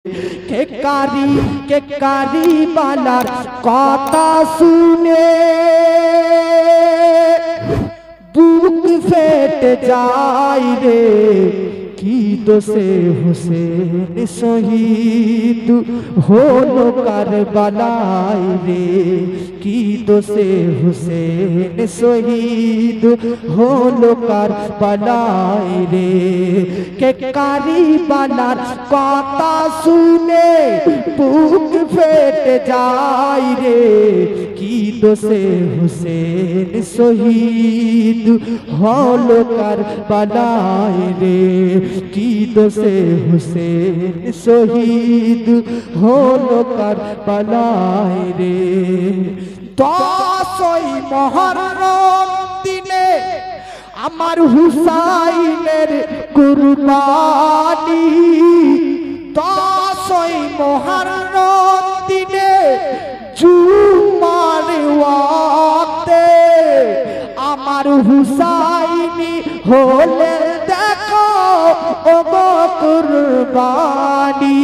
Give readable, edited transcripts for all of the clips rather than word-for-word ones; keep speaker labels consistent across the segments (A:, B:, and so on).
A: के कारी बालार कथा सुने बुक फेट जाए रे की दोषे हुसैन शहीद होलो करबलाय रे की दोषे हुसैन शहीद होलो करबलाय रे के कारी बालार कथा सुने बुक फेट जाए रे की दोषे हुसैन शहीद होलो करबलाय रे की दोषे हुसैन शहीद होलो करबलाय रे। दशई मुहर्रम दिने आमार हुसैनेर कुरबानी दशई मुहर्रम दिने जुमार वक्ते आमार हुसैनी होले देखो ओगो कुरबानी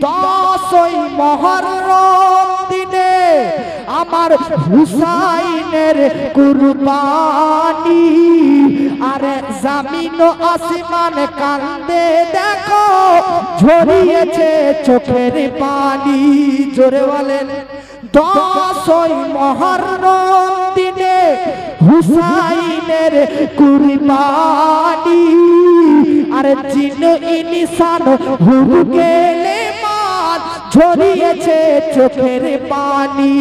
A: दशई मुहर्रम दिने आमार हुसैनेर कुरबानी आरे जमीन आसमान कांदे देखो झरिয়েছে চোখের পানি জোরে বলেন दशई मुहर्रम दिने हुसैनेर कुरबानी आरे जिन इंसान हुर गेले मान झरिয়েছে চোখের पानी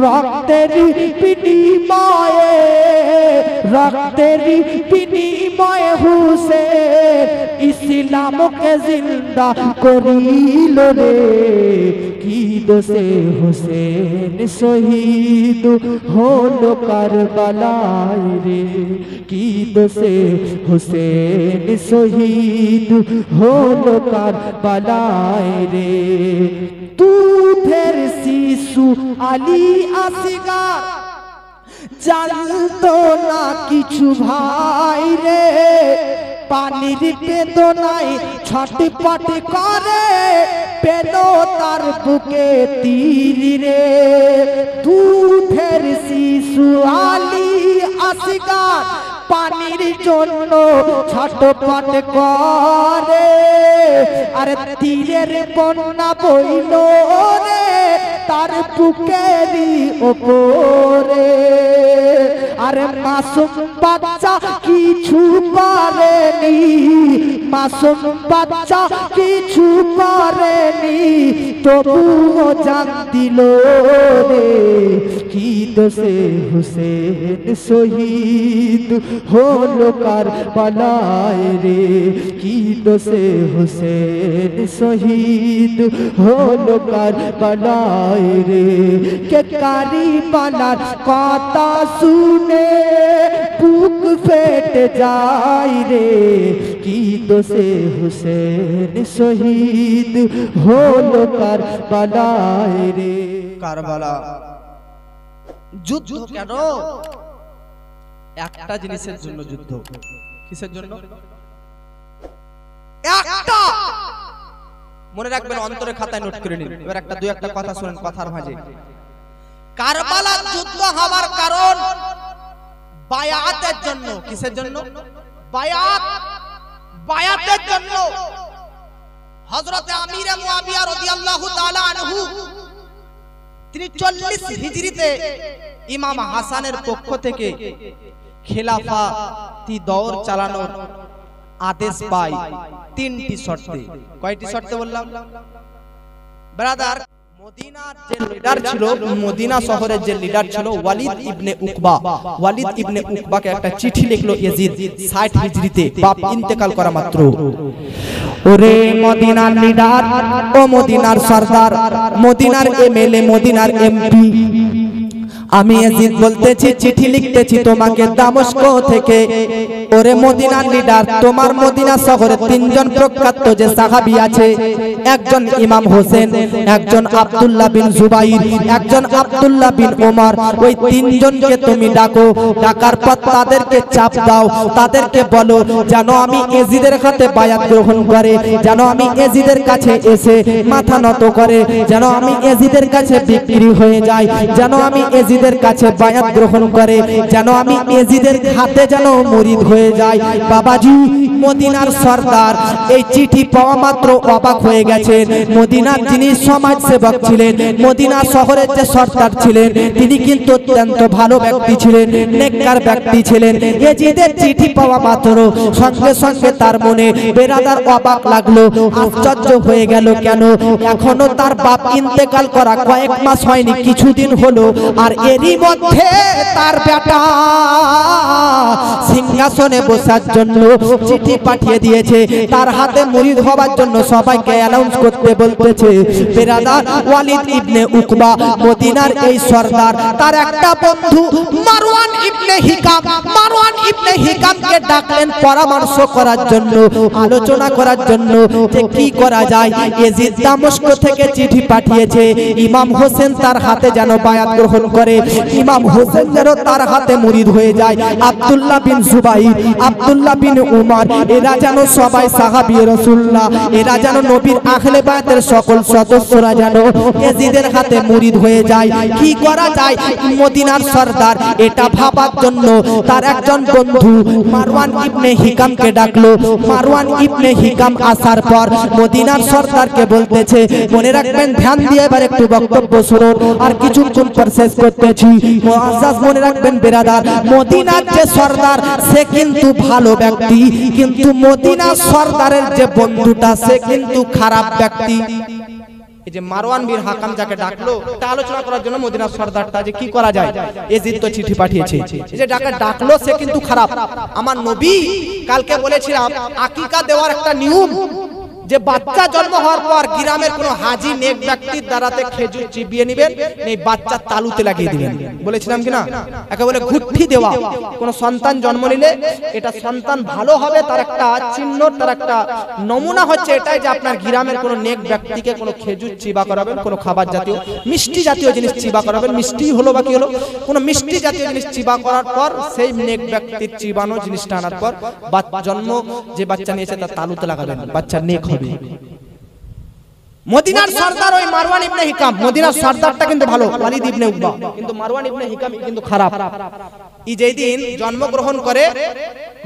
A: रक्तेर बिनिमये हुसैन इस्लाम के जिंदा करिल रे की दोषे हुसैन शहीद होलो करबलाय रे की दोषे हुसैन शहीद होलो करबलाय रे। दूधेर शिशु आली असगर जानतो ना किछु भाई रे पानिर बेदनाय छटपट करे पेलो तार बुके तीर रे दूधेर शिशु आली असगर पानिर जोन्नो छटपट करे आरे तीरेर बन्ना बइलो रे तार बुकेरी ओपरे आरे मासूम बाच्चा किछु पारेनी मासूम बाच्चा किछु पारेनी तबुओ जान दिलो रे की दोषे हुसैन शहीद होलो करबलाय रे की दोषे हुसैन शहीद होलो करबलाय रे के कारी बालार कथा सुने बुक फेट जाए रे की दोषे हुसैन शहीद होलो करबलाय रे। কারবালা যুদ্ধ কেন একটা জিনিসের জন্য যুদ্ধ কিসের জন্য একটা মনে রাখবেন অন্তরে খাতায় নোট করে নিন এবার একটা দুই একটা কথা শুনেন কথার মাঝে কারবালার যুদ্ধ হওয়ার কারণ বায়াতের জন্য কিসের জন্য বায়াতের জন্য হযরত আমির মুআবিয়া রাদিয়াল্লাহু তাআলা আনহু 43 হিজরিতে ইমাম হাসানের পক্ষ থেকে খেলাফতি দৌর চালানোর আদেশ পায় তিনটি শর্তে কয়টি শর্তে বললাম ব্রাদার মদিনার যে লিডার ছিল মদিনা শহরের যে লিডার ছিল ওয়ালিদ ইবনে উকবাকে একটা চিঠি লিখলো ইয়াজিদ 60 হিজরিতে বাপ ইন্তেকাল করা মাত্র ওরে মদিনার লিডার ও মদিনার সরদার মদিনার এমএলএ মদিনার এমপি আমি ইয়াজিদ বলতেছি চিঠি লিখতেছি তোমাকে দামেস্ক থেকে। ওরে মদিনার লিডার, তোমার মদিনা শহরে তিনজন প্রখ্যাত যে সাহাবী আছে, একজন ইমাম হোসেন, একজন আব্দুল্লাহ বিন জুবাইর, একজন আব্দুল্লাহ বিন ওমর, ওই তিনজনকে তুমি ডাকো। ডাকার পর তাদেরকে চাপ দাও, তাদেরকে বলো যেন আমি ইয়াজিদের হাতে বায়াত গ্রহণ করে, যেন আমি ইয়াজিদের কাছে এসে মাথা নত করে, যেন আমি ইয়াজিদের কাছে বিক্রি হয়ে যাই, যেন আমি ইয়াজিদের কাছে বায়াত গ্রহণ করে, যেন আমি ইয়াজিদের হাতে যেন মুরিদ হয়ে যাই। বাবাজি মদিনার সরদার এই চিঠি পাওয়া মাত্র অবাক হয়ে গেছেন। মদিনার যিনি সমাজ সেবক ছিলেন, মদিনা শহরের যে সরদার ছিলেন, তিনি কিন্তু অত্যন্ত ভালো ব্যক্তি ছিলেন, নেককার ব্যক্তি ছিলেন। ইয়াজিদের চিঠি পাওয়া মাত্র সঙ্গে সঙ্গে তার মনে বেরাদার অবাক লাগলো, আশ্চর্য হয়ে গেল। কেন? এখনো তার বাপ ইন্তেকাল করা কয়েক মাস হয়নি, কিছুদিন হলো, আর এরই মধ্যে তার বেটা সিংহাসনে বসার জন্য চিঠি পাঠিয়ে দিয়েছে, তার হাতে মুরিদ হওয়ার জন্য সবাইকে অ্যানাউন্স করতে বলতেছে। বেরাদার ওয়ালিদ ইবনে উকবা মদিনার এই সরদার, তার একটা বন্ধু মারওয়ান ইবনে হিকাম, মারওয়ান ইবনে হিকামকে ডাকলেন পরামর্শ করার জন্য, আলোচনা করার জন্য যে কি করা যায়। ইয়াজিদ দামেস্ক থেকে চিঠি পাঠিয়েছে, ইমাম হোসেন তার হাতে যেন বায়াত গ্রহণ করে, ইমাম হোসেন যেন তার হাতে মুরিদ হয়ে যায়। আব্দুল্লাহ বিন জুবাইর, আব্দুল্লাহ বিন উমর, এরা যেন সবাই সাহাবী রাসূলুল্লাহ, এরা যেন নবীর আহলে বায়াতের সকল সদস্যরা যেন ইয়াজিদের হাতে মুরিদ হয়ে যায়। কি করা যায়? মদিনার সরদার এটা ভাবার জন্য তার একজন বন্ধু মারওয়ান ইবনে হিকামকে ডাকলো। মারওয়ান ইবনে হিকাম আসার পর মদিনার সরদারকে বলতেছে, মনে রাখবেন, ধ্যান দিয়ে এবার একটু বক্তব্য শুনুন, আর কিছুক্ষণ পর শেষ করতেছি। মুআজ্জাজ মনে রাখবেন বেরাদার, মদিনার যে সরদার সে কিন্তু ভালো ব্যক্তি, কিন্তু মদিনার সরদারের যে বন্ধুটা সে কিন্তু খারাপ ব্যক্তি। এই যে মারওয়ান বিন হাকাম যাকে ডাকলো তা আলোচনা করার জন্য মদিনার সরদারটা যে কি করা যায়, ইয়াজিদ তো চিঠি পাঠিয়েছে, এই যে ডাকলো সে কিন্তু খারাপ। আমার নবী কালকে বলেছিলাম আকিকা দেওয়ার একটা নিয়ম, যে বাচ্চা জন্ম হওয়ার পর গ্রামের কোন হাজী নেক ব্যক্তির দ্বারাতে খেজুর চিবিয়ে নেবেন, এই বাচ্চা তালুতে লাগিয়ে দিবেন, বলেছিলাম কিনা? একেবারে গুঠি দেওয়া। কোন সন্তান জন্ম নিলে এটা সন্তান ভালো হবে তার একটা চিহ্ন, তার একটা নমুনা হচ্ছে এটাই যে আপনার গ্রামের কোন নেক ব্যক্তিকে কোন খেজুর চিবা করাবেন, কোন খাবার জাতীয় মিষ্টি জাতীয় জিনিস চিবা করাবেন, মিষ্টি হলো বা কি হলো, কোন মিষ্টি জাতীয় জিনিস চিবা করার পর সেই নেক ব্যক্তির চিবানো জিনিসটা আনার পর জন্ম যে বাচ্চা নিয়েছে তার তালুতে লাগাবেন, বাচ্চা নেক হবে। মদিনার সরদার ওই মারওয়ান ইবনে হিকাম, মদিনার সরদারটা কিন্তু ভালো, ওয়ালিদ ইবনে উকবা, কিন্তু মারওয়ান ইবনে হিকাম কিন্তু খারাপ। এই যেদিন জন্মগ্রহণ করে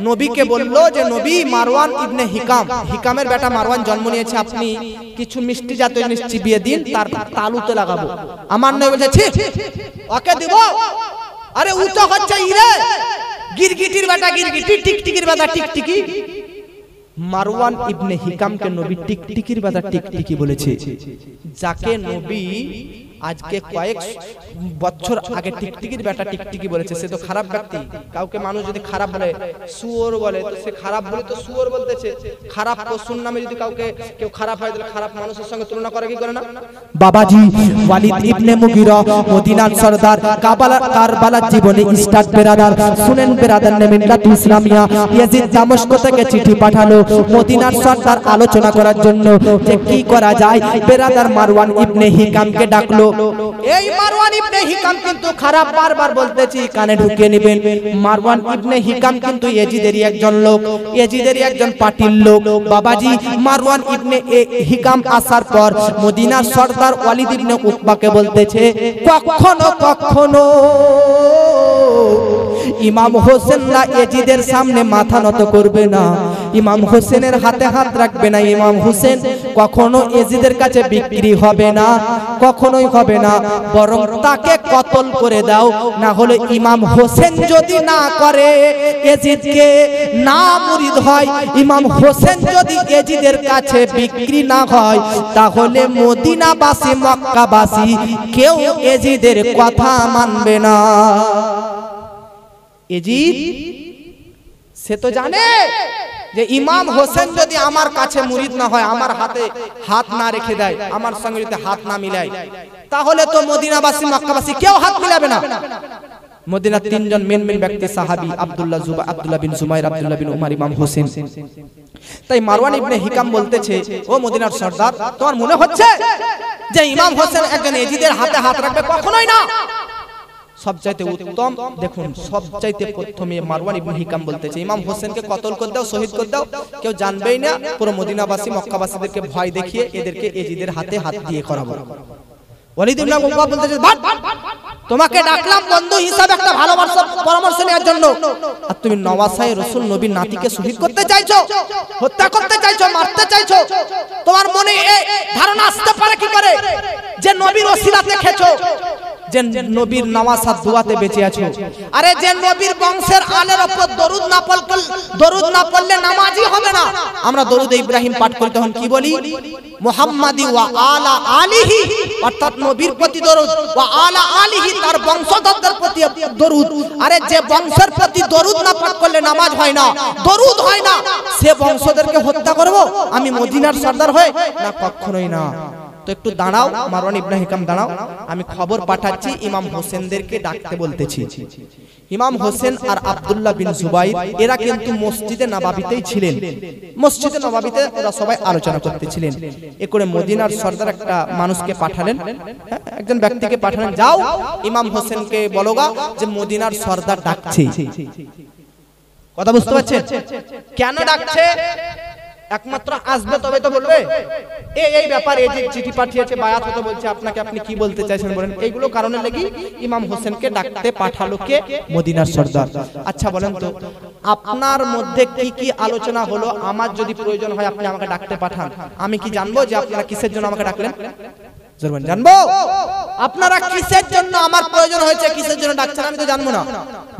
A: নবীকে বলল যে নবী, মারওয়ান ইবনে হিকাম, হিকামের বেটা মারওয়ান জন্ম নিয়েছে, আপনি কিছু মিষ্টি জাতীয় জিনিস চিবিয়ে দিন, তার তালুতে লাগাবো। আমার নবী বলেছে, ছি ওকে দিব, আরে ও তো হচ্ছে ইরে গিরগিটির বেটা গিরগিটি, টিকটিকির বেটা টিকটিকি। মারওয়ান ইবনে হিকামকে নবী টিকটিকির বেটা টিকটিকি বলেছে, যাকে নবী আজকে কয়েক বছর আগে টিকটিকির বেটা টিকটিকি বলেছে, সে তো খারাপ ব্যক্তি। কাউকে মানুষ যদি খারাপ বলে, শুয়োর বলে, তো সে খারাপ বলে তো শুয়োর বলতেছে। খারাপ পশুর নামে যদি কাউকে কেউ খারাপ হয়, তাহলে খারাপ মানুষের সঙ্গে তুলনা করে কি করে না? বাবাজি ওয়ালিদ ইবনে মুগিরা মদিনার সরদার, কারবালার জীবনে স্টার্ট বেরাদার, শুনেন বেরাদার নে মিল্লাতুল ইসলামিয়া। ইয়াজিদ দামেস্ক থেকে চিঠি পাঠালো মদিনার সরদার আলোচনা করার জন্য যে কি করা যায়। বেরাদার মারওয়ান ইবনে হিকামকে ডাকলো। এই মারওয়ান ইবনে হিকাম কিন্তু খারাপ, বারবার বলতেছি কানে ঢুকে নেবেন। মারওয়ান ইবনে হিকাম কিন্তু ইয়াজিদেরই একজন লোক, ইয়াজিদেরই একজন পার্টির লোক। বাবাজি মারওয়ান ইবনে হিকাম আসার পর মদিনার সরদার ওয়ালিদ ইবনে উকবাকে বলতেছে, কখনো কখনো ইমাম হোসেনরা ইয়াজিদের সামনে মাথা নত করবে না, ইমাম হোসেনের হাতে হাত রাখবে না, ইমাম হোসেন কখনো ইয়াজিদের কাছে বিক্রি হবে না, কখনোই হবে না, বরং তাকে কতল করে দাও। না হলে ইমাম হোসেন যদি না করে ইয়াজিদকে না মুরিদ হয়, ইমাম হোসেন যদি ইয়াজিদের কাছে বিক্রি না হয়, তাহলে মদিনাবাসী মক্কাবাসী কেউ ইয়াজিদের কথা মানবে না। ইয়াজিদ সে তো জানে যে ইমাম হোসেন যদি আমার কাছে মুরিদ না হয়, আমার হাতে হাত না রেখে দেয়, আমার সঙ্গে যদি হাত না মিলায়, তাহলে তো মদিনাবাসী মক্কাবাসী কেউ হাত মিলাবে না। মদিনার তিনজন মেন ব্যক্তি সাহাবী, আব্দুল্লাহ বিন জুবাইর, আব্দুল্লাহ বিন উমর, ইমাম হোসেন। তাই মারওয়ান ইবনে হিকাম বলতেছে, ও মদিনার সর্দার, তোমার মনে হচ্ছে যে ইমাম হোসেন একজন এজিদের হাতে হাত রাখবে? কখনোই না। সবচাইতে উত্তম, দেখুন সবচাইতে প্রথমে মারওয়ান ইবনে হিকাম বলতেছে, ইমাম হোসেনকে কতল করে দাও, শহীদ করে দাও, কেউ জানবেই না, পুরো মদিনাবাসী মক্কাবাসীদেরকে ভয় দেখিয়ে এদেরকে এজিদের হাতে হাত দিয়ে করাবো। ওয়ালিদ ইবনে মুগীরা বলতেছে, তোমাকে ডাকলাম বন্ধু হিসাবে একটা ভালোবাসা পরামর্শ নেওয়ার জন্য, আর তুমি নওয়াসায়ে রাসূল নবীর নাতিকে শহীদ করতে চাইছো, হত্যা করতে চাইছো, মারতে চাইছো। তোমার মনে এই ধারণা আসতে পারে কি করে যে নবীর ওসিলাতে খেছো, যে নবীর নওয়াসাত দুয়াতে বেঁচে আছো? আরে যে নবীর বংশের আলের উপর দরুদ না পড়লে নামাজি হবে না। আমরা দরুদ ইব্রাহিম পাঠ করি, তখন কি বলি? মুহাম্মাদি ওয়া আলা আলিহি, অর্থাৎ নবীর প্রতি দরুদ, ওয়া আলা আলিহি, তার বংশধরদের প্রতি দরুদ। আরে যে বংশের প্রতি দরুদ না পাঠ করলে নামাজ হয় না, দরুদ হয় না, সে বংশধরকে হত্যা করব আমি মদিনার সর্দার হয়ে? না, কখনোই না। তো একটু দাঁড়াও মারওয়ান ইবনে হিকাম, দাঁড়াও, আমি খবর পাঠাচ্ছি, ইমাম হোসেনদেরকে ডাকতে বলতেছি। ইমাম হোসেন আর আব্দুল্লাহ বিন জুবাইর এরা কিন্তু মসজিদে নববীতেই ছিলেন। মসজিদে নববীতে ওরা সবাই আলোচনা করতেছিলেন। এ করে মদিনার সর্দার একটা মানুষকে পাঠালেন, একজন ব্যক্তিকে পাঠালেন, যাও ইমাম হোসেনকে বলোগা যে মদিনার সর্দার ডাকছে। কথা বুঝতে পারছেন? কেন ডাকছে? একমাত্র আসবে তবে তো বলবে। এই ব্যাপার, এই যে চিঠি পাঠিয়েছে, বায়াত হতে বলছে, আপনাকে আপনি কি বলতে চাইছেন বলেন। এইগুলো কারণে লাগি ইমাম হোসেনকে ডাকতে পাঠালো কে? মদিনার সর্দার। আচ্ছা বলেন তো, আপনার মধ্যে কি কি আলোচনা হলো? আমার যদি প্রয়োজন হয় আপনি আমাকে ডাকতে পাঠান, আমি কি জানবো যে আপনারা কিসের জন্য আমাকে ডাকলেন? জানবো আপনারা কিসের জন্য আমার প্রয়োজন হয়েছে, কিসের জন্য ডাকছেন, আমি তো জানবো না।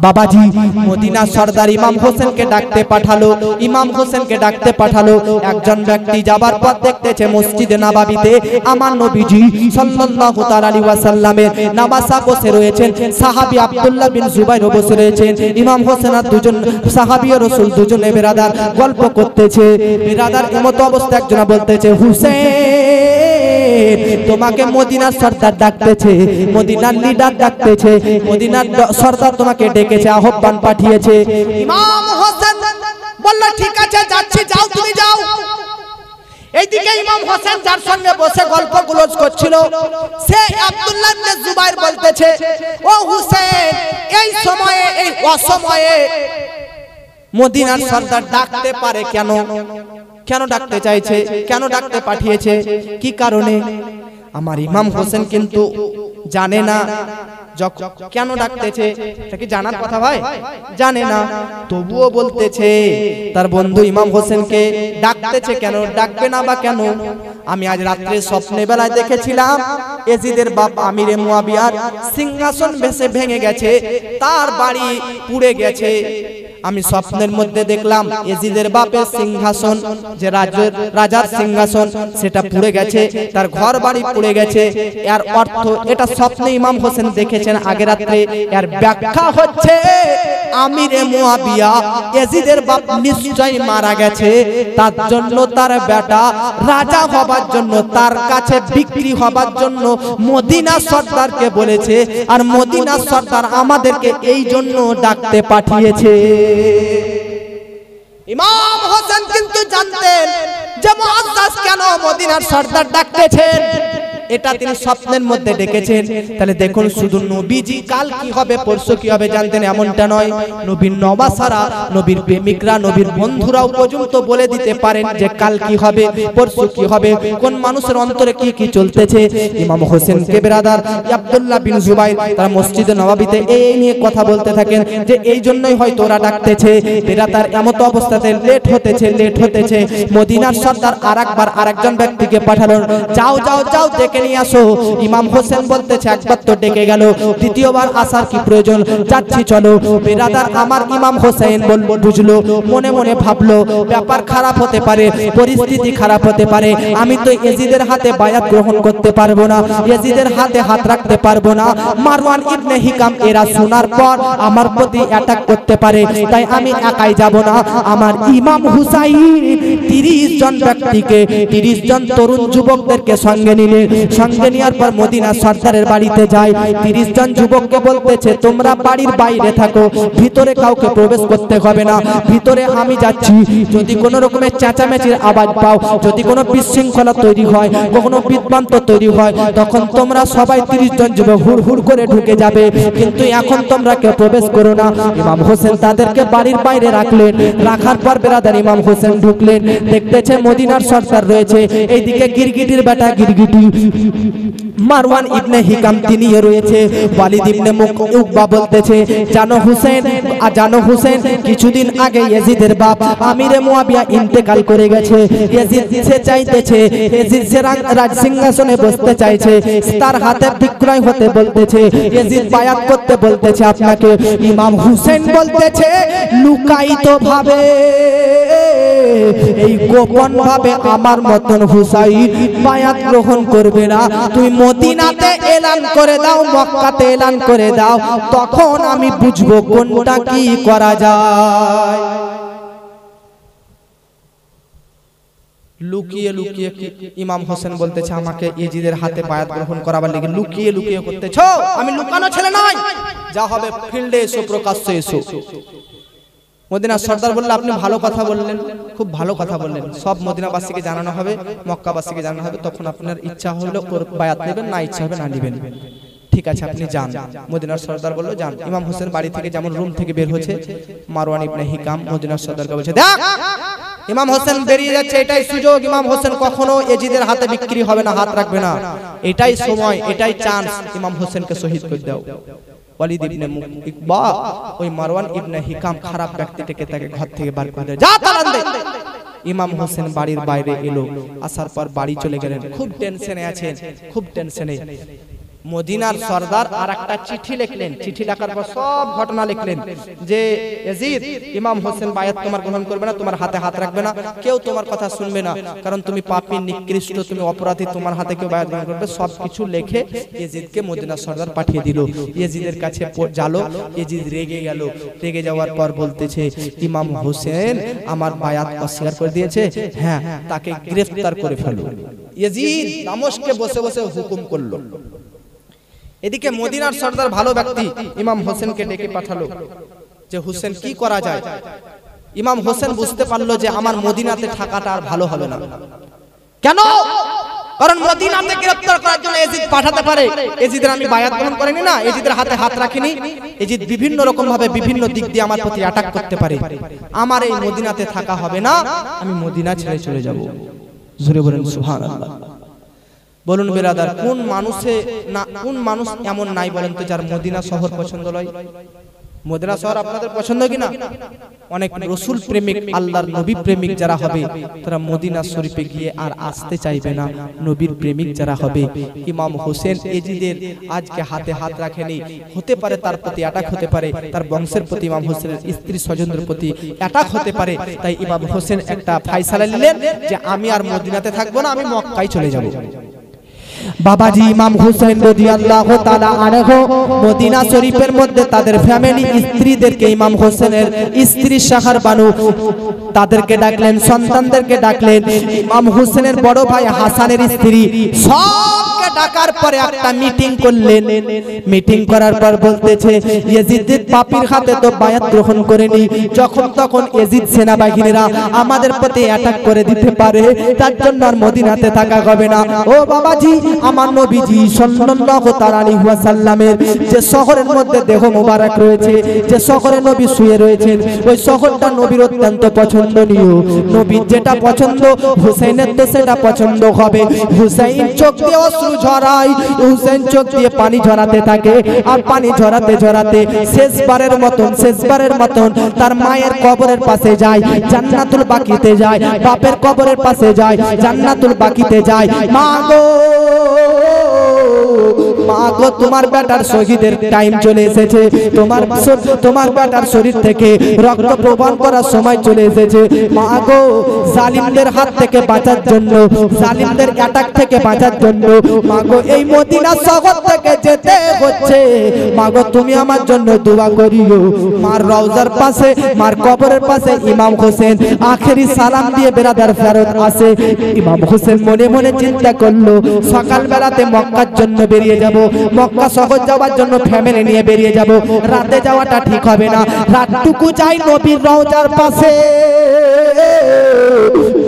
A: বাবাজি মদিনা সর্দার ইমাম হোসেনকে ডাকতে পাঠালো। ইমাম হোসেনকে ডাকতে পাঠালো। একজন ব্যক্তি যাবার পর দেখতেছে মসজিদে নববীতে আমার নবীজি সাল্লাল্লাহু তাআলা আলাইহি ওয়াসাল্লামের নওয়াসা বসে রয়েছেন, সাহাবী আব্দুল্লাহ বিন জুবাইর বসে রয়েছেন। ইমাম হোসেন আর দুজন সাহাবী রাসূল দুজনে বিরাদার গল্প করতেছে। বিরাদার এমতো অবস্থা একজন বলতেছে, হুসেন তোমাকে মদিনার সর্দার ডাকতেছে, মদিনার লিডার ডাকতেছে, মদিনার সর্দার তোমাকে ডেকেছে, আহ্বান পাঠিয়েছে। ইমাম হোসেন বলল, ঠিক আছে যাচ্ছি, যাও তুমি যাও। এইদিকে ইমাম হোসেন যার সঙ্গে বসে গল্প গুলোজ করছিল, সে আব্দুল্লাহ ইবনে জুবাইর বলতেছে, ও হুসেন, এই সময়ে, এই অসময়ে মদিনার সর্দার ডাকতে পারে কেন? কেন ডাকতে চাইছে, কেন ডাকতে পাঠিয়েছে, কি কারণে? আমার ইমাম হোসেন কিন্তু জানে না কেন ডাকতেছে। এটা কি জানার কথা ভাই? জানে না, তবুও বলতেছে তার বন্ধু ইমাম হোসেনকে ডাকতেছে কেন, ডাকবে না বা কেন? আমি আজ রাত্রে স্বপ্নে বেলায় দেখেছিলাম এজিদের বাপ আমিরে মুয়াবিয়ার সিংহাসন ভেঙে গেছে, তার বাড়ি পুড়ে গেছে। আমি স্বপ্নের মধ্যে দেখলাম এজিদের বাপের সিংহাসন, যে রাজার সিংহাসন, সেটা পুড়ে গেছে, তার ঘর বাড়ি পুড়ে গেছে। এর অর্থ, এটা স্বপ্নে ইমাম হোসেন দেখেছেন আগে রাত্রে। এর ব্যাখ্যা হচ্ছে আমিরে মুয়াবিয়া এজিদের বাপ নিশ্চয়ই মারা গেছে, তার জন্য তার বেটা রাজা হবার জন্য, তার কাছে বিক্রি হবার জন্য মদিনা সর্দারকে বলেছে, আর মদিনা সর্দার আমাদেরকে এই জন্য ডাকতে পাঠিয়েছে। ইমাম হোসেন কিন্তু জানতেন যে মুআজ্জাজ কেন মদিনার সর্দার ডাকতেছেন, এটা তিনি স্বপ্নের মধ্যে ডেকেছেন। তাহলে দেখুন, শুধু নবীজি কাল কি হবে পরশু কি হবে জানতেন এমনটা নয়, নবীর নওয়াসারা, নবীর প্রেমিকরা, নবীর বন্ধুরাও পর্যন্ত বলে দিতে পারেন যে কাল কি হবে, পরশু কি হবে, কোন মানুষের অন্তরে কি কি চলতেছে। ইমাম হোসেনকে বিরাদার আব্দুল্লাহ বিন জুবাইর তারা মসজিদে নববীতে এই নিয়ে কথা বলতে থাকেন যে এই জন্যই হয়তো ওরা ডাকতেছে। বিরাদার এমতো অবস্থাতে লেট হতেছে। মদিনার সর্দার আরেকবার আরেকজন ব্যক্তিকে পাঠালেন, যাও যাও যাও, দেখে ডেকে নিয়ে আসো। ইমাম হোসেন বলতেছে একবার তো ডেকে গেল, দ্বিতীয়বার আসার কি প্রয়োজন, যাচ্ছি চলো। বেরাদার আমার ইমাম হোসেন বুঝলো, মনে মনে ভাবলো ব্যাপার খারাপ হতে পারে, পরিস্থিতি খারাপ হতে পারে, আমি তো ইয়াজিদের হাতে বায়াত গ্রহণ করতে পারবো না, ইয়াজিদের হাতে হাত রাখতে পারবো না। মারওয়ান ইবনে হিকাম এরা শোনার পর আমার প্রতি অ্যাটাক করতে পারে, তাই আমি একাই যাব না। আমার ইমাম হুসাইন 30 জন ব্যক্তিকে, 30 জন তরুণ যুবকদেরকে সঙ্গে নিলে, সঙ্গে নেওয়ার পর মদিনা সরদারের বাড়িতে যায়। 30 জন যুবককে বলতেছে তোমরা বাড়ির বাইরে থাকো, ভিতরে কাউকে প্রবেশ করতে হবে না, ভিতরে আমি যাচ্ছি। যদি কোনো রকমের চেঁচামেচির আওয়াজ পাও, যদি কোনো বিশৃঙ্খলা তৈরি হয়, কখনো বিভ্রান্ত তৈরি হয়, তখন তোমরা সবাই 30 জন যুবক হুড় হুড় করে ঢুকে যাবে, কিন্তু এখন তোমরা কেউ প্রবেশ করো না। ইমাম হোসেন তাদেরকে বাড়ির বাইরে রাখলেন। রাখার পর বেরাদার ইমাম হোসেন ঢুকলেন, দেখতেছে মদিনার সরদার রয়েছে, এইদিকে গিরগিটির বেটা গিরগিটি মারওয়ান ইবনে হিকাম তিনিও রয়েছে। ওয়ালিদ ইবনে উকবা বলতেছে জানো হুসেন কিছুদিন আগে ইয়াজিদের বাপ আমিরে মুয়াবিয়া ইন্তেকাল করে গেছে। ইয়াজিদ সে চাইতেছে, ইয়াজিদ সে রাজ সিংহাসনে বসতে চাইছে, তার হাতে বিক্রয় হতে বলতেছে, ইয়াজিদ বায়াত করতে বলতেছে আপনাকে। ইমাম হুসেন বলতেছে লুকায়িত ভাবে, এই গোপন ভাবে আমার মতন হুসাইন বায়াত গ্রহণ করবে না, তুমি মদিনাতে এলান করে দাও, মক্কাতে এলান করে দাও, তখন আমি বুঝবো কোনটা কি করা যায়। লুকিয়ে লুকিয়ে ইমাম হোসেন বলতেছে আমাকে ইয়াজিদের হাতে বায়াত গ্রহণ করাবার লাগি লুকিয়ে লুকিয়ে করতেছো, আমি লুকানো ছেলে নই, যা হবে ফিল্ডে এসো, প্রকাশ্যে এসো। মদিনা সরদার বলল আপনি ভালো কথা বললেন, খুব ভালো কথা বললেন, সব মদিনাবাসীকে জানানো হবে, মক্কাবাসীকে জানানো হবে, তখন আপনার ইচ্ছা হলো বায়াত নেবেন, না ইচ্ছা হবে না নেবেন। ঠিক আছে আপনি যান। মদিনার সরদার বলল যান। ইমাম হোসেন বাড়ি থেকে যেমন রুম থেকে বের হচ্ছে, মারওয়ান ইবনে হিকাম মদিনার সরদারকে বলছে দেখ ইমাম হোসেন বেরিয়ে যাচ্ছে, এটাই সুযোগ, ইমাম হোসেন কখনো ইয়াজিদের হাতে বিক্রি হবে না, হাত রাখবে না, এটাই সময়, এটাই চান্স, ইমাম হোসেনকে শহীদ করে দাও। ওয়ালিদ ইবনে উকবা ওই মারওয়ান ইবনে হিকাম খারাপ ব্যক্তিটাকে তাকে ঘর থেকে বার করে দেয়, যা তালান দে। ইমাম হোসেন বাড়ির বাইরে এলো, আসার পর বাড়ি চলে গেলেন, খুব টেনশনে আছেন, খুব টেনশনে। মদিনার সরদার আর একটা চিঠি লিখলেন, চিঠি লেখার পর সব ঘটনা লিখলেন যে ইয়াজিদ ইমাম হোসেন বায়াত তোমার গ্রহণ করবে না, তোমার হাতে হাত রাখবে না, কেউ তোমার কথা শুনবে না, কারণ তুমি পাপী, নিকৃষ্ট, তুমি অপরাধী, তোমার হাতে কেউ বায়াত গ্রহণ করবে, সবকিছু লিখে ইয়াজিদকে মদিনার সরদার পাঠিয়ে দিল। ইয়াজিদের কাছে জালো, ইয়াজিদ রেগে গেল, রেগে যাওয়ার পর বলতেছে ইমাম হোসেন আমার বায়াত অস্বীকার করে দিয়েছে, হ্যাঁ তাকে গ্রেফতার করে ফেলো। ইয়াজিদ দামেস্কে বসে বসে হুকুম করলো। এদিকে মদিনার সরদার ভালো ব্যক্তি ইমাম হোসেনকে ডেকে পাঠালো যে হোসেন কি করা যায়। ইমাম হোসেন বুঝতে পারলো যে আমার মদিনাতে থাকাটা আর ভালো হবে না। কেন? কারণ মদিনাতে গ্রেফতার করার জন্য ইয়াজিদ পাঠাতে পারে, ইয়াজিদের আমি বায়াত গ্রহণ করিনি না, ইয়াজিদের হাতে হাত রাখিনি, ইয়াজিদ বিভিন্ন রকম ভাবে বিভিন্ন দিক দিয়ে আমার প্রতি অ্যাটাক করতে পারে, আমার এই মদিনাতে থাকা হবে না, আমি মদিনা ছেড়ে চলে যাব। জোরে বলেন সুবহানাল্লাহ। বলুন বেরাদার, কোন মানুষ এমন নাই বলেন তো যার মদিনা শহর পছন্দ নয়? মদিনা শহর আপনাদের পছন্দ কিনা? অনেক রাসূল প্রেমিক, আল্লাহর নবী প্রেমিক যারা হবে তারা মদিনা শরীফে গিয়ে আর আসতে চাইবে না। নবীর প্রেমিক যারা হবে, ইমাম হোসেন ইয়াজিদের আজকে হাতে হাত রাখেনি, হতে পারে তার প্রতি অ্যাটাক হতে পারে, তার বংশের প্রতি, ইমাম হোসেনের স্ত্রী স্বজনদের প্রতি অ্যাটাক হতে পারে, তাই ইমাম হোসেন একটা ফায়সালা নিলেন যে আমি আর মদিনাতে থাকবো না, আমি মক্কায় চলে যাব। বাবাজি ইমাম হুসাইন রাদিয়াল্লাহু তাআলা আনহু মদিনা শরীফের মধ্যে তাদের ফ্যামিলি স্ত্রীদেরকে, ইমাম হোসেনের স্ত্রী শাহর বানু তাদেরকে ডাকলেন, সন্তানদেরকে ডাকলেন, ইমাম হোসেনের বড় ভাই হাসানের স্ত্রী সবকে ডাকার পরে একটা মিটিং করলেন। মিটিং করার পর বলতেছে ইয়াজিদের পাপীর হাতে তো বায়াত গ্রহণ করেনি, যখন তখন ইয়াজিদ সেনাবাহিনীরা আমাদের প্রতি অ্যাটাক করে দিতে পারে, তার জন্য আর মদিনাতে থাকা হবে না। ও বাবাজি, আমার নবীজি সাল্লাল্লাহু আলাইহি ওয়াসাল্লামের যে শহরের মধ্যে দেহ মোবারক রয়েছে, যে শহরে নবী শুয়ে রয়েছেন, ওই শহরটা নবীর অত্যন্ত পছন্দনীয়। নবীর যেটা পছন্দ হুসাইনের তো সেটা পছন্দ হবে। হুসাইন চোখ দিয়ে অশ্রু ঝরায়, হুসাইন চোখ দিয়ে পানি ঝরাতে থাকে, আর পানি ঝরাতে ঝরাতে শেষবারের মতন তার মায়ের কবরের পাশে যায়, জান্নাতুল বাকিতে যায়, বাপের কবরের পাশে যায়, জান্নাতুল বাকিতে যায়। মা গো মা গো তোমার বেটার শহীদের টাইম চলে এসেছে, তোমার বেটার শরীর থেকে রক্ত প্রবাহ করার সময় চলে এসেছে। মা গো জালিমদের হাত থেকে বাঁচার জন্য, জালিমদের অ্যাটাক থেকে বাঁচার জন্য মা গো এই মদিনা শহর থেকে যেতে হচ্ছে। মা গো তুমি আমার জন্য দোয়া করিও। মার রওজার পাশে, মার কবরের পাশে ইমাম হোসেন আখেরি সালাম দিয়ে বেরাদার ফেরত আসে। ইমাম হোসেন মনে মনে চিন্তা করলো সকাল বেলাতে মক্কার জন্য বেরিয়ে যাব, মক্কা শহর যাওয়ার জন্য ফ্যামিলি নিয়ে বেরিয়ে যাব, রাতে যাওয়াটা ঠিক হবে না, রাতটুকু যাই নবীর রওজার পাশে,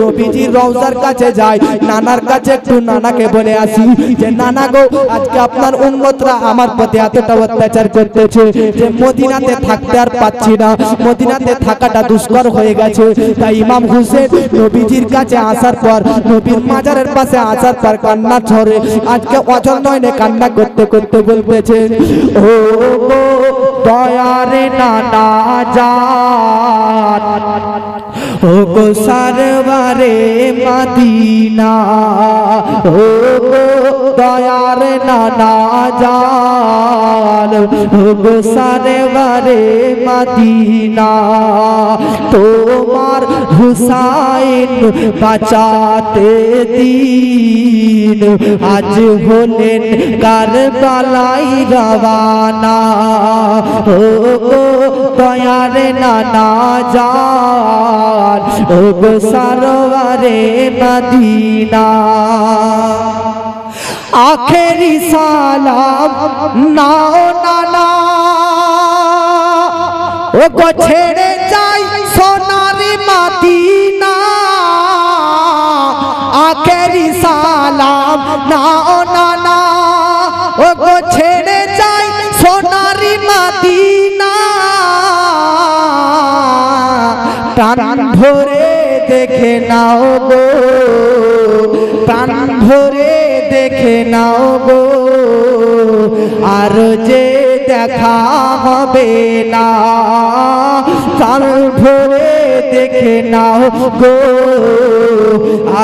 A: নবীজির রওজার কাছে যাই, নানার কাছে একটু নানাকে বলে আসি যে নানা গো আজকে আপনার উম্মতরা আমার প্রতি এতটা অত্যাচার করতেছে যে মদিনাতে থাকতে আর পাচ্ছি না, মদিনাতে থাকাটা দুষ্কর হয়ে গেছে। তাই ইমাম হোসেন নবীজির কাছে আসার পর, নবীর মাজারের পাশে আসার পর কান্না ঝরে, আজকে অজর নয়নে কান্না করতে করতে বলতেছে ও গো দয়ারে নানা জান, ও গো সারওয়ারে মদিনা, ও গো দয়ারে নানা জান, ও গো সারওয়ারে মদিনা, তোমার হুসাইন বাঁচাতে দিন আজ হলেন কারবালাই রওয়ানা, ও গো দয়ারে নানা জান, ও গো সারওয়ারে মদিনা। আখেরি সালাম নাও নানা, ও গো ছেড়ে যাই সোনারি মদিনা, আখেরি সালাম নাও নানা, ও গো ছেড়ে যাই সোনারি মদিনা, প্রাণ ভরে দেখে নাও গো, প্রাণ ভরে দেখে নাও গো, আর যে দেখা হবে না, প্রাণ ভরে দেখে নাও গো,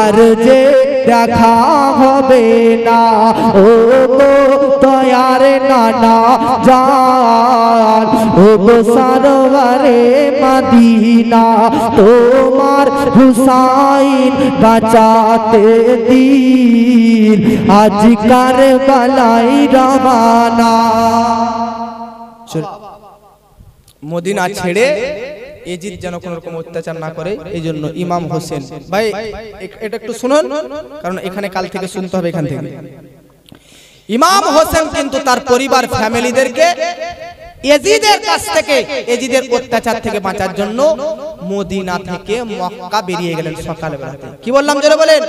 A: আর যে দেখা হবে না, ও গো দয়ারে নানা জান, ও গো সারওয়ারে মদিনা, তোমার হুসাইন বাঁচাতে দিন আজ কারবালাই রওয়ানা। মদিনা ছেড়ে এজিদ যেন কোন রকম অত্যাচার না করে, এই জন্য ইমাম হোসেন ভাই এটা একটু শুনুন, কারণ এখানে কাল থেকে শুনতে হবে। এখান থেকে ইমাম হোসেন কিন্তু তার পরিবার ফ্যামিলিদেরকে এজিদের কাছ থেকে, এজিদের অত্যাচার থেকে বাঁচার জন্য মদিনা থেকে মক্কা বেরিয়ে গেলেন সকালবেলাতে। কি বললাম জোরে বলেন?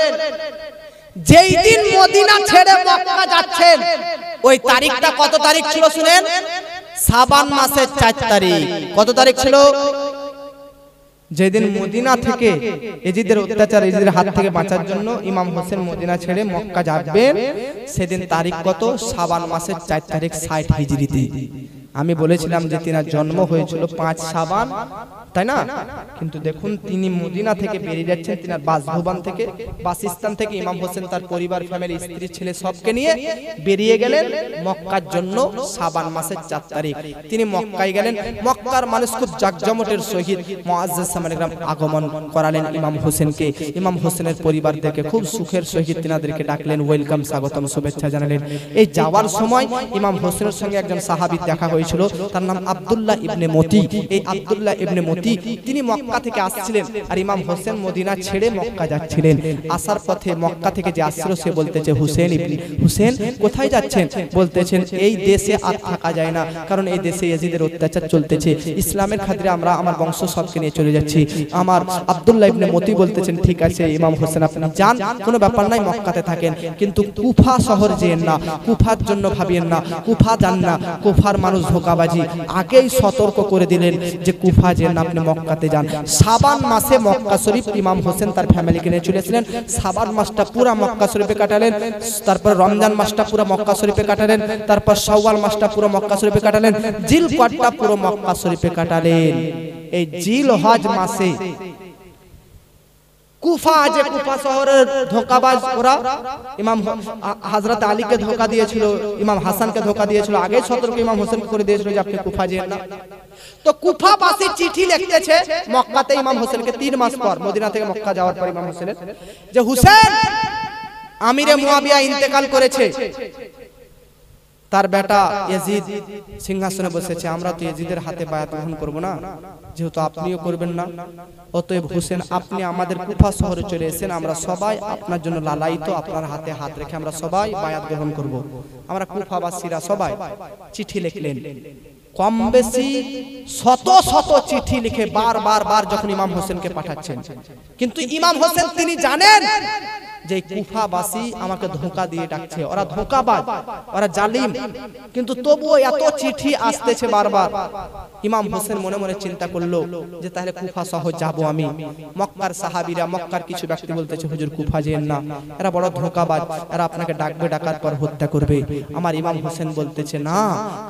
A: যেই দিন মদিনা ছেড়ে মক্কা যাচ্ছেন ওই তারিখটা কত তারিখ ছিল শুনেন? শাবান মাসের 4 তারিখ। কত তারিখ ছিল? যেদিন মদিনা থেকে এজিদের অত্যাচার, এজিদের হাত থেকে বাঁচার জন্য ইমাম হোসেন মদিনা ছেড়ে মক্কা যাবেন, সেদিন তারিখ কত? শাবান মাসের 4 তারিখ 60 হিজরিতে। আমি বলেছিলাম যে তিনার জন্ম হয়েছিল 5 শাবান, তাই না? কিন্তু দেখুন তিনি মদিনা থেকে বেরিয়ে যাচ্ছেন, তিনার বাসভবন থেকে, বাসস্থান থেকে ইমাম হোসেন তার পরিবার, ফ্যামিলি, স্ত্রী, ছেলে সবকে নিয়ে বেরিয়ে গেলেন মক্কার জন্য। শাবান মাসের 4 তারিখ তিনি মক্কায় গেলেন। মক্কার মানুষ খুব জাকজমটের সহিত মুআজ্জাজ সামানিকরাম আগমন করালেন ইমাম হোসেনকে। ইমাম হোসেনের পরিবার থেকে খুব সুখের সহিত তিনাদেরকে ডাকলেন, ওয়েলকাম, স্বাগতম, শুভেচ্ছা জানালেন। এই যাওয়ার সময় ইমাম হোসেনের সঙ্গে একজন সাহাবী দেখা হয়েছিল, তার নাম আব্দুল্লাহ ইবনে মতি। এই আব্দুল্লাহ ইবনে মতি তিনি মক্কা থেকে আসছিলেন, আর ইমাম হোসেন মদিনা ছেড়ে মক্কা যাচ্ছিলেন। আসার পথে মক্কা থেকে যে আসছিল সে বলতেছে, হুসেন কোথায় যাচ্ছেন? বলতেছেন এই দেশে আর থাকা যায় না, কারণ এই দেশে ইয়াজিদের অত্যাচার চলতেছে, ইসলামের খাতিরে আমরা আমার বংশ সবকে নিয়ে চলে যাচ্ছি। আমার আব্দুল্লাহ ইবনে মতি বলতেছেন ঠিক আছে ইমাম হোসেন আপনি যান, কোনো ব্যাপার নাই, মক্কাতে থাকেন, কিন্তু কুফা শহর যেন না, কুফার জন্য ভাবিয়েন না, কুফা যান না, কুফার মানুষ ধোঁকাবাজি। আগেই সতর্ক করে দিলেন যে কুফা যেন না, আপনি মক্কাতে যান। শাবান মাসে মক্কা শরীফ ইমাম হোসেন তার ফ্যামিলিকে নিয়ে চলেছিলেন। শাবান মাসটা পুরো মক্কা শরীফে কাটালেন, তারপর রমজান মাসটা পুরো মক্কা শরীফে কাটালেন, তারপর শাওয়াল মাসটা পুরো মক্কা শরীফে কাটালেন, জিলকদটা পুরো মক্কা শরীফে কাটালেন। এই জিলহজ মাসে কুফা, যে কুফা শহরের ধোঁকাবাজ ওরা ইমাম হযরত আলীকে ধোঁকা দিয়েছিল, ইমাম হাসানকে ধোঁকা দিয়েছিল, আগে সতর্ক ইমাম হোসেন করে দিয়েছিল যে আপনি কুফা যেন না। তো কুফাবাসী চিঠি লিখতেছে মক্কাতে ইমাম হোসেনকে 3 মাস পর, মদিনা থেকে মক্কা যাওয়ার পর ইমাম হোসেনের, যে হুসেন আমিরে মুয়াবিয়া ইন্তেকাল করেছে, তার বেটা ইয়াজিদ সিংহাসনে বসেছে, আমরা তো ইয়াজিদের হাতে বায়াত গ্রহণ করব না, যেহেতু আপনিও করবেন না, অতএব হোসেন আপনি আমাদের কুফা শহরে চলে এসেছেন, আমরা সবাই আপনার জন্য লালায়িত, আপনার হাতে হাত রেখে আমরা সবাই বায়াত গ্রহণ করব। আমরা কুফাবাসীরা সবাই চিঠি লিখলেন, কম বেশি শত শত চিঠি লিখে বার যখন ইমাম হোসেনকে পাঠাচ্ছেন, কিন্তু ইমাম হোসেন তিনি জানেন যে কুফাবাসী আমাকে ধোঁকা দিয়ে ডাকছে, ওরা ধোঁকাবাজ, ওরা জালিম, কিন্তু তবুও এত চিঠি আসতেছে বারবার। ইমাম হোসেন মনে মনে চিন্তা করলো যে তাহলে কুফা শহর যাব আমি। মক্কার সাহাবীরা, মক্কার কিছু ব্যক্তি বলতেছে হুজুর কুফা যেন না, এরা বড় ধোঁকাবাজ, এরা আপনাকে ডাকবে, ডাকার পর হত্যা করবে। আমার ইমাম হোসেন বলতেছে না,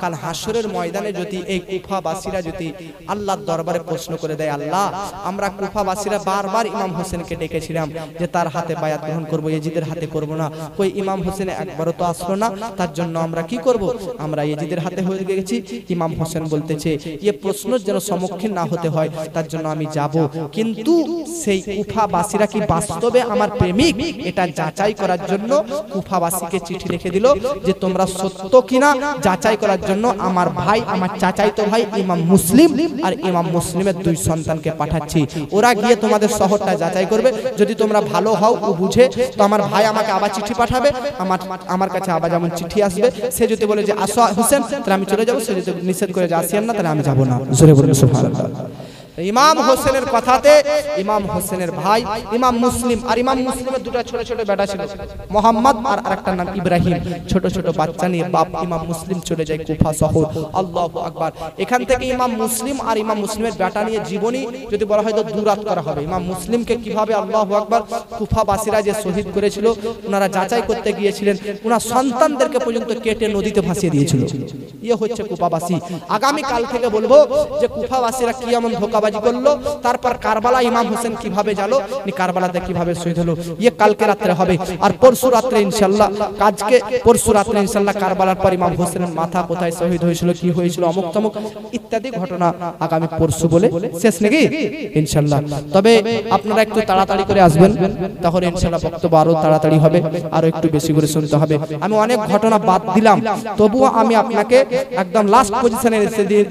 A: কাল হাসরের ময়দানে যদি এই কুফাবাসীরা যদি আল্লাহর দরবারে প্রশ্ন করে দেয়, আল্লাহ আমরা কুফাবাসীরা বারবার ইমাম হোসেনকে ডেকেছিলাম যে তার হাতে বায়াত গ্রহণ করব, ইয়াজিদের হাতে করব না, কই ইমাম হোসেন একবারও তো আসলো না, তার জন্য আমরা কি করব, আমরা ইয়াজিদের হাতে হয়ে গেছি। ইমাম হোসেন বলতেছে এই প্রশ্নের যেন সম্মুখীন না হতে হয়, তার জন্য আমি যাব, কিন্তু সেই কুফাবাসীরা কি বাস্তবে আমার প্রেমিক এটা যাচাই করার জন্য কুফাবাসীকে চিঠি লিখে দিল যে তোমরা সত্য কিনা যাচাই করার জন্য আমার ভাই, আমার চাচাইতো ভাই ইমাম মুসলিম আর ইমাম মুসলিমের 2 সন্তানকে পাঠাচ্ছি, ওরা গিয়ে তোমাদের শহরটা যাচাই করবে, যদি তোমরা ভালো হও ও বুঝে তো আমার ভাই আমাকে আবার চিঠি পাঠাবে, আমার কাছে আবার যেমন চিঠি আসবে, সে যদি বলে যে আসো হোসেন তাহলে আমি চলে যাব, সে যদি নিষেধ করে যে আসিয়েন না তাহলে আমি যাব না। জোরে বলুন সুবহানাল্লাহ। ইমাম হোসেনের কথাতে ইমাম হোসেনের ভাই ইমাম মুসলিম, আর ইমাম মুসলিমের 2টা ছোট ছোট বেটা ছিল, মোহাম্মদ আর আরেকটা নাম ইব্রাহিম, ছোট ছোট বাচ্চা নিয়ে বাপ ইমাম মুসলিম চলে যায় কুফা শহর। আল্লাহু আকবার। এখান থেকে ইমাম মুসলিম আর ইমাম মুসলিমের বেটা নিয়ে জীবনী যদি বলা হয় তো দুরাত করা হবে। ইমাম মুসলিমকে কিভাবে আল্লাহু আকবার কুফাবাসীরা যে শহীদ করেছিল, ওনারা যাচাই করতে গিয়েছিলেন, ওনার সন্তানদেরকে পর্যন্ত কেটে নদীতে ভাসিয়ে দিয়েছিল। ইয়ে হচ্ছে কুফাবাসী। আগামী কাল থেকে বলবো যে কুফাবাসীরা কি এমন ধোঁকাবাজি করলো, তারপর কারবালা ইমাম হোসেন কিভাবে গেল, কারবালাতে কিভাবে শহীদ হলো, ইয়ে কালকে রাত্রে হবে। আর পরশু রাত্রে ইনশাআল্লাহ, আজকে পরশু রাত্রে ইনশাআল্লাহ কারবালার পর ইমাম হোসেনের মাথা কোথায় শহীদ হয়েছিল, কি হয়েছিল, অমুক তমুক ইত্যাদি ঘটনা আগামী পরশু বলে শেষ নাকি ইনশাআল্লাহ। তবে আপনারা একটু তাড়াতাড়ি করে আসবেন, তখন ইনশাআল্লাহ বক্তব্য আরো তাড়াতাড়ি হবে, আরো একটু বেশি করে শুনতে হবে। আমি অনেক ঘটনা বাদ দিলাম, তবুও আমি আপনাকে একদম লাস্ট পজিশনে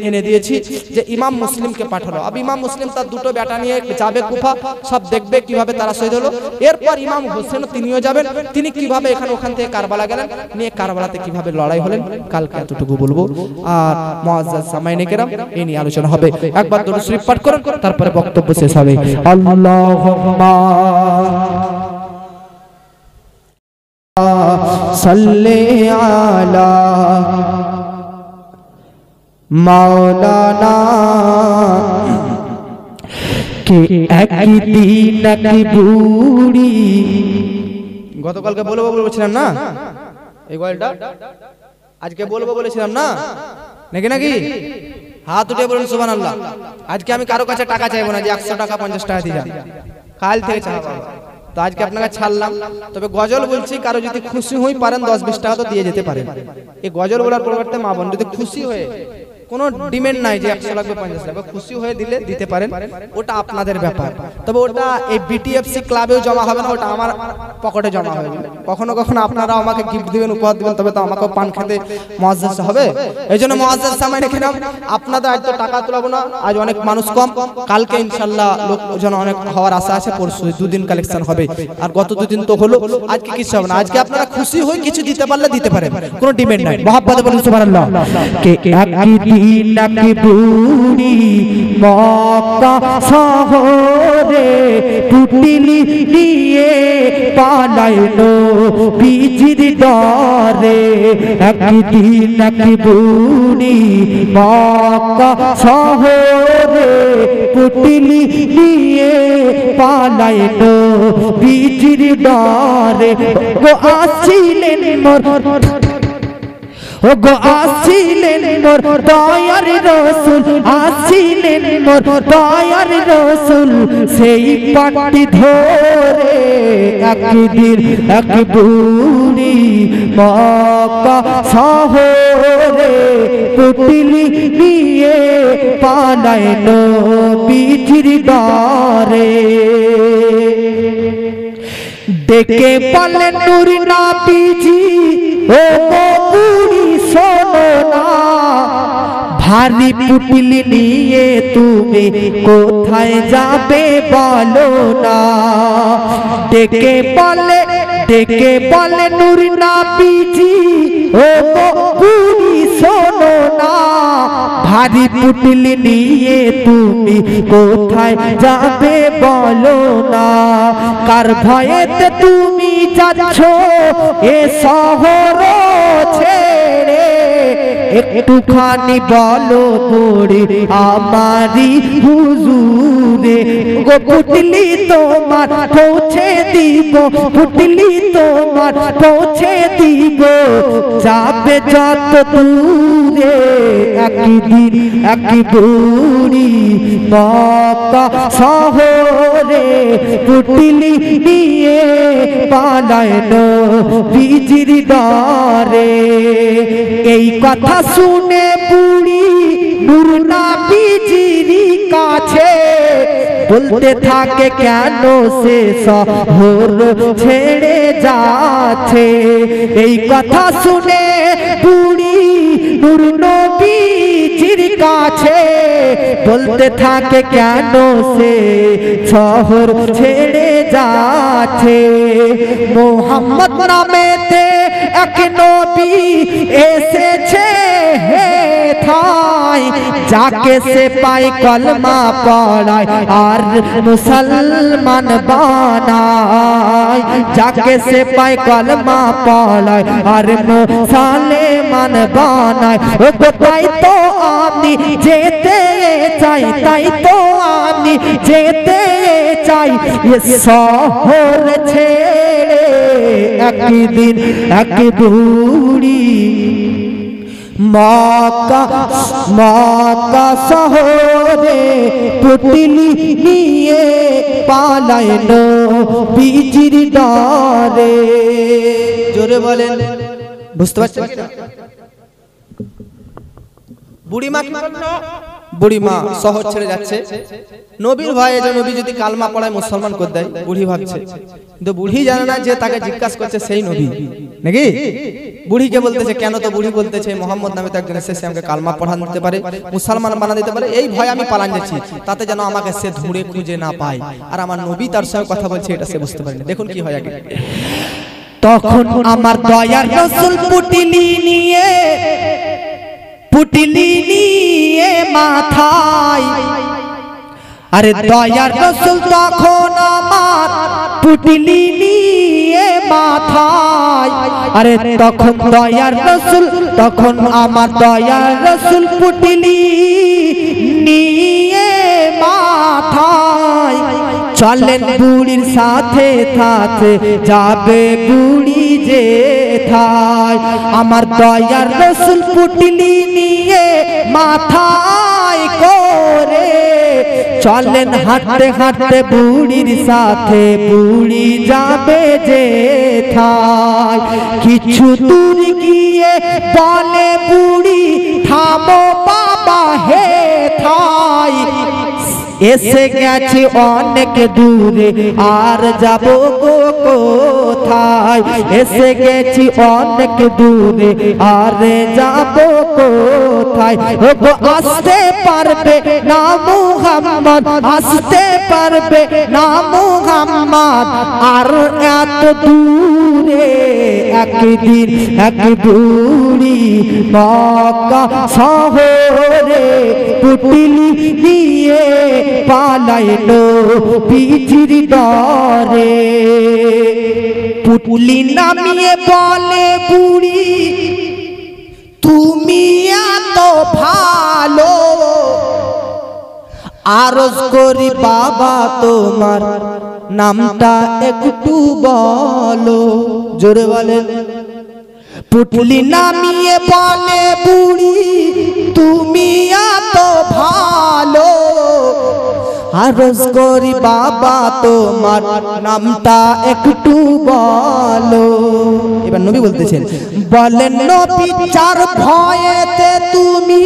A: এনে দিয়েছি যে ইমাম মুসলিমকে পাঠালো। अब ইমাম মুসলিম তার 2টো বেটা নিয়ে যাবে কুফা, সব দেখবে কিভাবে তারা শহীদ হলো। এরপর ইমাম হোসেন তিনিও যাবেন, তিনি কিভাবে ওখান থেকে কারবালা গেলেন, নিয়ে কারবালাতে কিভাবে লড়াই হলেন, কালকে এতটুকু বলবো। আর মুআজ্জাজ সামাইনে কেরাম এই নিয়ে আলোচনা হবে। একবার দরুদ শরীফ পাঠ করুন, তারপরে বক্তব্য শেষ হবে। আল্লাহুম্মা সাল্লি আলা মাওলানা কে একদিন এক বুড়ি। গতকালকে বলবো বলেছিলাম না এই গল্পটা, আজকে বলবো বলেছিলাম না নাকি? হাত উঠে বলুন সুবহানাল্লাহ। আজকে আমি কারো কাছে টাকা চাইবো না যে 100 টাকা 50 টাকা দিয়ে যান, কাল থেকে চাইবো। তো আজকে আপনাকে ছাড়লাম, তবে গজল বলছি, কারো যদি খুশি হই পারেন 10-20 টাকা তো দিয়ে যেতে পারেন। এই গজল বলার পরিবর্তে মা বোন যদি খুশি হয়ে, কোনো ডিমান্ড নাই যে 100 লাগবে 50 লাগবে, খুশি হয়ে দিলে দিতে পারেন, ওটা আপনাদের ব্যাপার। তবে ওটা এই বিটিএফসি ক্লাবেও জমা হবে না, ওটা আমার পকেটে জমা হবে। কখনো কখনো আপনারা আমাকে গিফট দিবেন, উপহার দিবেন, তবে তো আমাকেও পান খেতে মুআজ্জাজ হবে। এইজন্য মুআজ্জাজ সামাই রেখে নাও, আপনাদের আজ তো টাকা তোলাবো না, আজ অনেক মানুষ কম, কালকে ইনশাআল্লাহ লোকজন অনেক হওয়ার আশা আছে, পরশু 2 দিন কালেকশন হবে। আর গত 2 দিন তো হলো, আজকে কিছু হবে না। আজকে আপনারা খুশি হয়ে কিছু দিতে পারলে দিতে পারেন, কোনো ডিমান্ড নাই। মহব্বতে বলুন সুবহানাল্লাহ। কে নাকি বুড়ি মক্কা শহরে পুটলি নিয়ে পালাইলো বিজির ডরে। একদিন নাকি বুড়ি মক্কা শহরে পুটলি নিয়ে পালাইলো বিজির ডরে। ও আসিলেন মোর
B: ও গো আসিলেন মোর দয়ার রাসূল আসিলেন মোর দয়ার রাসূল সেই পাটি ধরে একদিন এক বুড়ি মক্কা শহরে পুটলি নিয়ে পালায় নবীজির দ্বারে ডেকে বলেন নূর নবীজি ও বুড়ি শোনো না ভারী পুটলি নিয়ে তুমি কোথায় যাবে বলো না ডেকে বলে নূর নবীজি ও বুড়ি শোনো না ভারী পুটলি নিয়ে তুমি কোথায় যাবে বলো না কার ভয়েতে তুমি যাচ্ছ এ শহর ছেড়ে একটুখানি বলো পড়ে আমারি হুজুরে গো পুটলি তোমার পৌঁছে দিব পুটলি তোমার পৌঁছে দিব যাবে যত দূরে একদিন এক বুড়ি মক্কা শহরে পুটলি নিয়ে পালায় নবীজির দ্বারে এই কথা শুনে বুড়ি নূর নবীজির কাছে বলতে থাকে কেন সে শহর ছেড়ে যাচ্ছে এই কথা শুনে বুড়ি নূর নবীজির কাছে বলতে থাকে কেন সে শহর ছেড়ে যাচ্ছে মুহাম্মদ নামেতে এক নবী এসেছে হে ঠাই যাকে সে পায় কলমা পড়ায় আর মুসলমান বানায় যাকে সে পায় কলমা পড়ায় আর মুসলমান বানায় ও তাই তো আমি যেতে চাই তাই তো আমি যেতে চাই এ শহর ছেড়ে একদিন এক বুড়ি মক্কা শহরে পুটলি নিয়ে পালায় নবীজির দ্বারে
A: জোরে বলেন বুঝতে পারছেন বুড়িমা কি করলো বুড়িমা শহর ছেড়ে যাচ্ছে নবীর ভয়ে যে নবী যদি কালমা পড়ায় মুসলমান করে দেয় বুড়ি ভাবছে কিন্তু বুড়ি জানে না যে তাকে জিজ্ঞাসা করছে সেই নবী নাকি বুড়িকে বলতেছে কেন তো বুড়ি বলতেছে মোহাম্মদ নামে তো একজন এসেছে আমাকে কালমা পড়ান দিতে পারে মুসলমান বানা দিতে পারে এই ভয় আমি পালান যাচ্ছি তাতে যেন আমাকে সে ধরে খুঁজে না পায় আর আমার নবী তার সঙ্গে কথা বলছে এটা সে বুঝতে পারেনি দেখুন কি হয় আগে
B: তখন আমার দয়ার রাসূল পুটলি নিয়ে মাথায় আরে দয়ার রাসূল তখন আমার পুটলি নিয়ে মাথায় আরে তখন দয়ার রাসূল তখন আমার দয়ার রাসূল পুটলি নিয়ে মাথায় চলেন বুড়ির সাথে সাথে যাবে বুড়ি যেথায় আমার দয়ার রাসূল পুটলি নিয়ে মাথায় করে চলেন হাঁটতে হাঁটতে বুড়ির সাথে বুড়ি যাবে যেথায় কিছু দূর গিয়ে বলে বুড়ি থামো বাবা হে থাই এসে গেছি অনেক দূরে আর যাব গো কোথায় এসে গেছি অনেক দূরে আর যাব কোথায় ও গো আসতে পারবে না মুহাম্মদ আসতে পারবে না মুহাম্মদ আর এত দূরে একদিন এক বুড়ি মক্কা শহরে পুটলি নিয়ে পালায় নবীজির দ্বারে পুটলি নামিয়ে বলে বুড়ি তুমি এত ভালো আরজ করি বাবা তোমার নামটা একটু বলো জোরে বলেন পুটলি নামিয়ে বলে বুড়ি তুমি এত ভালো, আরজ করি বাবা তোমার নামটা একটু বলো। এবার নবী বলতেছেন, বলেন নবী চার ভয়েতে তুমি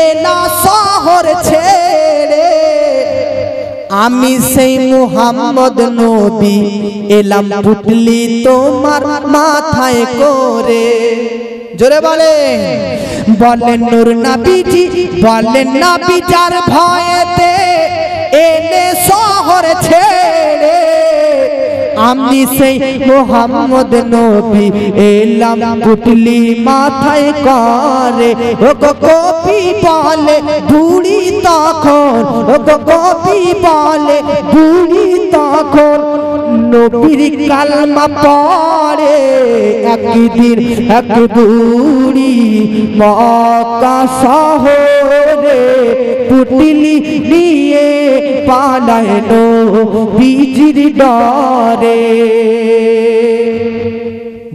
B: এলা শহর ছেড়ে, আমি সেই মুহাম্মদ নবী এলাম পুটলি তোমার মাথায় করে। জোরে বলেন, বলেন নূর নবীজি, বলেন নবী যার ভয়েতে এলে শহর ছেড়ে, আমি সেই মুহাম্মদ নবী এলাম পুটলি মাথায় করে। ও গো কবি বলে বুড়ি তখন, ও গো কবি বলে বুড়ি তখন নবীর কালমা পড়ে। একদিন এক বুড়ি মক্কা শহরে পুটলি নিয়ে পালায় নবীজির ডরে।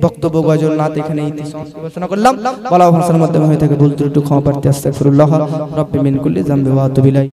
B: বক্তব্য গজল নাত এখানে ঘোষণা করলাম। বলা ভাষার মাধ্যমে হয়ে থাকে ভুল ত্রুটি ক্ষমা প্রার্থী, আস্তাগফিরুল্লাহ রাব্বি মিন কুল্লি যামবি ওয়া আতুবু ইলাইহি।